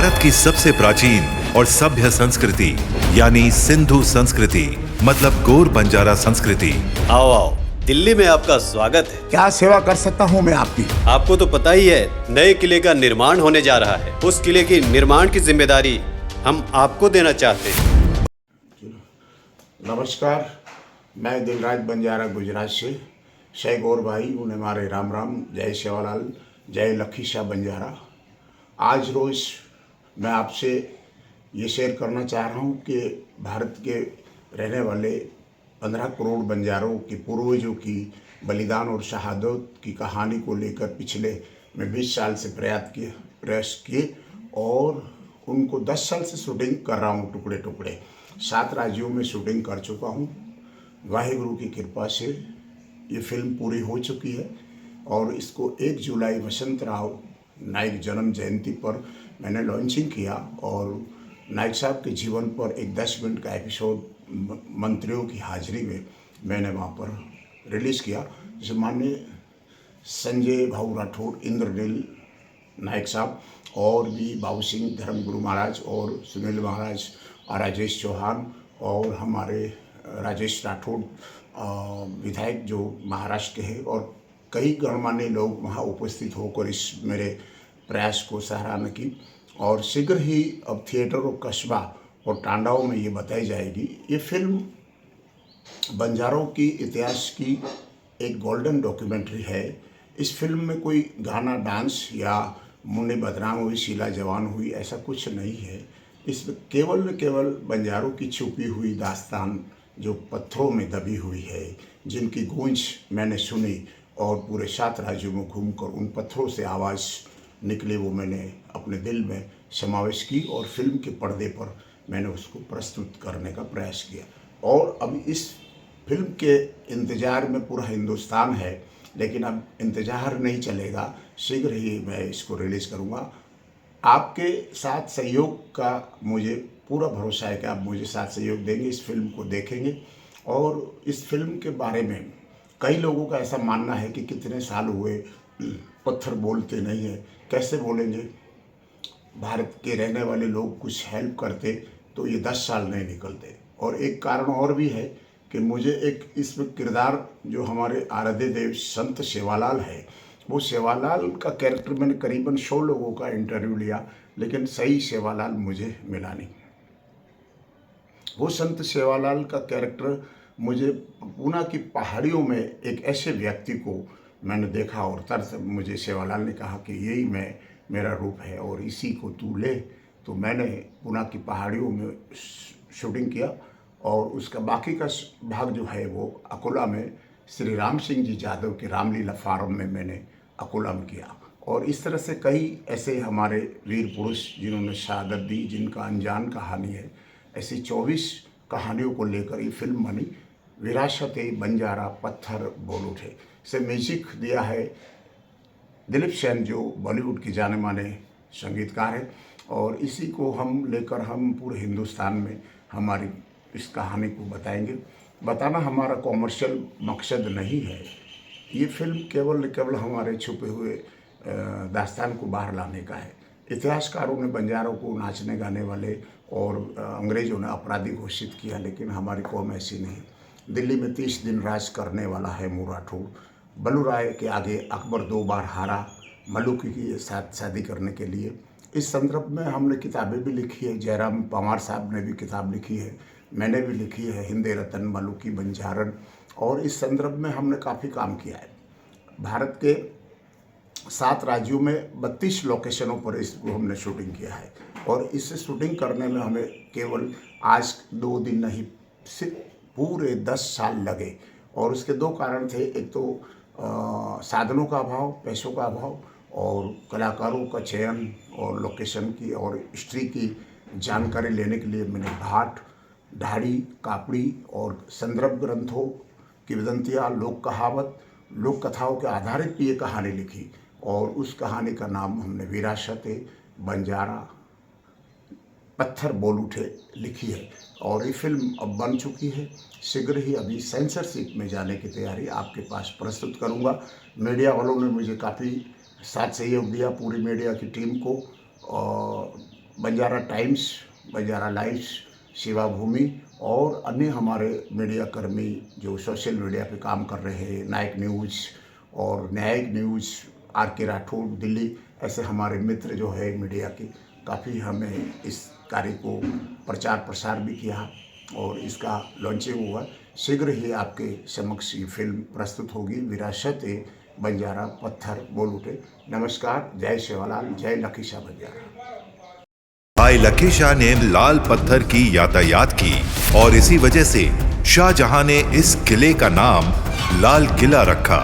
भारत की सबसे प्राचीन और सभ्य संस्कृति यानी सिंधु संस्कृति मतलब गोर बंजारा संस्कृति। आओ आओ, दिल्ली में आपका स्वागत है। क्या सेवा कर सकता हूँ मैं आपकी? आपको तो पता ही है, नए किले का निर्माण होने जा रहा है। उस किले की निर्माण की जिम्मेदारी हम आपको देना चाहते हैं। नमस्कार, मैं दिलराज बंजारा गुजरात से। शय गौर भाई उन्हें मारे राम राम। जय सेवालाल, जय लखी शाह बंजारा। आज रोज़ मैं आपसे ये शेयर करना चाह रहा हूँ कि भारत के रहने वाले 15 करोड़ बंजारों के पूर्वजों की बलिदान और शहादत की कहानी को लेकर पिछले मैं 20 साल से प्रयास किए और उनको 10 साल से शूटिंग कर रहा हूँ। टुकड़े टुकड़े 7 राज्यों में शूटिंग कर चुका हूँ। वाहिगुरु की कृपा से ये फिल्म पूरी हो चुकी है और इसको 1 जुलाई वसंत राव नाइक जन्म जयंती पर मैंने लॉन्चिंग किया और नाइक साहब के जीवन पर एक 10 मिनट का एपिसोड मंत्रियों की हाजिरी में मैंने वहाँ पर रिलीज़ किया। जैसे माननीय संजय भाऊ राठौड़, इंद्रनील नाइक साहब और भी बाबू सिंह धर्मगुरु महाराज और सुनील महाराज और राजेश चौहान और हमारे राजेश राठौड़ विधायक जो महाराष्ट्र के हैं और कई गणमान्य लोग वहाँ उपस्थित होकर इस मेरे प्रयास को सराहना की। और शीघ्र ही अब थिएटर और कस्बा और टांडाओं में ये बताई जाएगी। ये फिल्म बंजारों की इतिहास की एक गोल्डन डॉक्यूमेंट्री है। इस फिल्म में कोई गाना, डांस या मुन्नी बदनाम हुई, शीला जवान हुई, ऐसा कुछ नहीं है। इसमें केवल न केवल बंजारों की छुपी हुई दास्तान जो पत्थरों में दबी हुई है, जिनकी गूंज मैंने सुनी और पूरे 7 राज्यों में घूमकर उन पत्थरों से आवाज़ निकली, वो मैंने अपने दिल में समावेश की और फिल्म के पर्दे पर मैंने उसको प्रस्तुत करने का प्रयास किया। और अब इस फिल्म के इंतज़ार में पूरा हिंदुस्तान है, लेकिन अब इंतज़ार नहीं चलेगा, शीघ्र ही मैं इसको रिलीज़ करूँगा। आपके साथ सहयोग का मुझे पूरा भरोसा है कि आप मुझे साथ सहयोग देंगे, इस फिल्म को देखेंगे। और इस फिल्म के बारे में कई लोगों का ऐसा मानना है कि कितने साल हुए पत्थर बोलते नहीं है। कैसे बोलेंगे? भारत के रहने वाले लोग कुछ हेल्प करते तो ये 10 साल नहीं निकलते। और एक कारण और भी है कि मुझे एक इसमें किरदार जो हमारे आराध्य देव संत सेवालाल है, वो सेवालाल का कैरेक्टर मैंने करीबन 100 लोगों का इंटरव्यू लिया, लेकिन सही सेवालाल मुझे मिला नहीं। वो संत सेवालाल का कैरेक्टर मुझे पूना की पहाड़ियों में एक ऐसे व्यक्ति को मैंने देखा और तरस मुझे सेवालाल ने कहा कि यही मेरा रूप है और इसी को तू ले। तो मैंने पूना की पहाड़ियों में शूटिंग किया और उसका बाकी का भाग जो है वो अकोला में श्री राम सिंह जी यादव के रामलीला फार्म में मैंने अकोला में किया। और इस तरह से कई ऐसे हमारे वीर पुरुष जिन्होंने शहादत दी, जिनका अनजान कहानी है, ऐसी 24 कहानियों को लेकर ये फिल्म बनी। विरासत बंजारा पत्थर बोल उठे। इसे म्यूजिक दिया है दिलीप सेन जो बॉलीवुड के जाने माने संगीतकार हैं और इसी को हम लेकर हम पूरे हिंदुस्तान में हमारी इस कहानी को बताएंगे। बताना हमारा कॉमर्शियल मकसद नहीं है। ये फिल्म केवल हमारे छुपे हुए दास्तान को बाहर लाने का है। इतिहासकारों ने बंजारों को नाचने गाने वाले और अंग्रेज़ों ने अपराधी घोषित किया, लेकिन हमारी कौम ऐसी नहीं। दिल्ली में 30 दिन राज करने वाला है राठौड़। बलू राय के आगे अकबर 2 बार हारा मलुकी के साथ शादी करने के लिए। इस संदर्भ में हमने किताबें भी लिखी है। जयराम पवार साहब ने भी किताब लिखी है, मैंने भी लिखी है, हिंदे रतन मलुकी बंजारन। और इस संदर्भ में हमने काफ़ी काम किया है। भारत के 7 राज्यों में 32 लोकेशनों पर इसको हमने शूटिंग किया है और इसे शूटिंग करने में हमें केवल आज 2 दिन नहीं, सिर्फ पूरे 10 साल लगे। और उसके 2 कारण थे। एक तो साधनों का अभाव, पैसों का अभाव और कलाकारों का चयन और लोकेशन की और हिस्ट्री की जानकारी लेने के लिए मैंने भाट, ढाड़ी, कापड़ी और संदर्भ ग्रंथों, किंवदंतियाँ, लोक कहावत, लोक कथाओं के आधारित भी ये कहानी लिखी और उस कहानी का नाम हमने विरासत बंजारा पत्थर बोल उठे लिखी है। और ये फिल्म अब बन चुकी है। शीघ्र ही अभी सेंसरशिप में जाने की तैयारी आपके पास प्रस्तुत करूंगा। मीडिया वालों ने मुझे काफ़ी साथ सहयोग दिया, पूरी मीडिया की टीम को। और बंजारा टाइम्स, बंजारा लाइव्स, सेवा भूमि और अन्य हमारे मीडिया कर्मी जो सोशल मीडिया पे काम कर रहे हैं, नायक न्यूज़ और न्यायिक न्यूज़, RK राठौड़ दिल्ली, ऐसे हमारे मित्र जो है मीडिया के, काफ़ी हमें इस कार्य को प्रचार प्रसार भी किया और इसका लॉन्चिंग हुआ। शीघ्र ही आपके समक्ष ये फिल्म प्रस्तुत होगी, विरासत ए बंजारा पत्थर बोल उठे। नमस्कार, जय सेवालाल, जय लखी शाह बंजारा। भाई लकी शाह ने लाल पत्थर की यातायात की और इसी वजह से शाहजहां ने इस किले का नाम लाल किला रखा।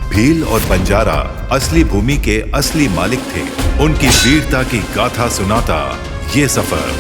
भील और बंजारा असली भूमि के असली मालिक थे। उनकी वीरता की गाथा सुनाता ये सफर।